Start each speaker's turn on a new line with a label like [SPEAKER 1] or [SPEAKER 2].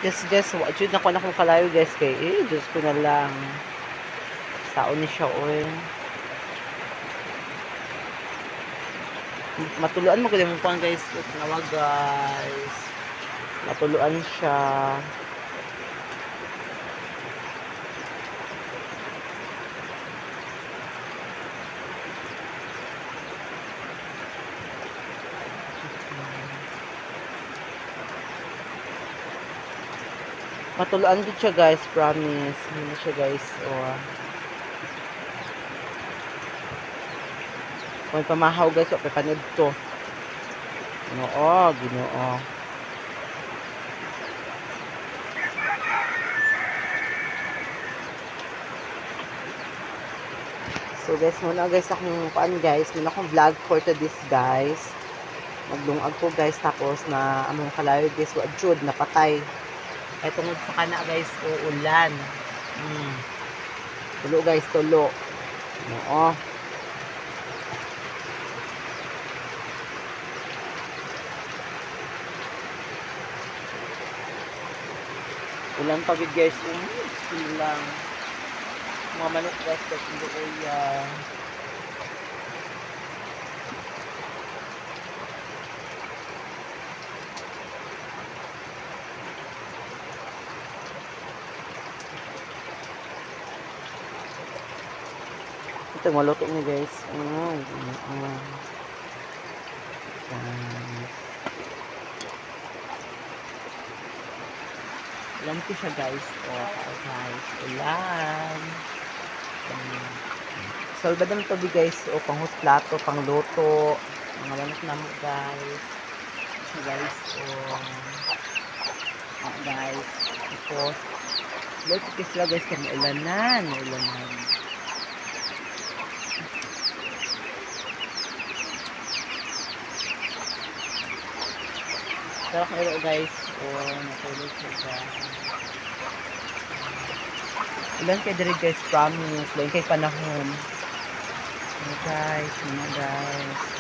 [SPEAKER 1] Guys, jud na ko na kong kalayo guys kay Diyos ko na lang. Saon ni siya oy. Matuluan mo gud mo pang guys, nawag guys. Matuluan siya. Matuluan gid siya guys, promise. Hindi siya guys, oh. Kung pamahaw guys, okay panood to. Ginoo, Ginoo. So guys, muna guys akong paan guys, muna akong vlog for to this guys. Maglungag ko guys, tapos na among kalayo guys, wa jud napatay. Ay tungod sa kana guys, uulan. Tulo guys, tulo. Oo. Ulan pagid guys, still lang. Mga manok guys, guys, hindi ko ito maluto ni guys. Ulan ko siya guys. Guys, ulan. Salbadang tabi guys. Panghus plato, pangluto. Mga manok na mo guys. Guys, guys. Tapos, luto ko sila guys. Kaya maulanan. Pero kung ilo guys, natulog siya guys. Ulan kay diri guys, promise. Ulan kay panahon. Guys, mga guys.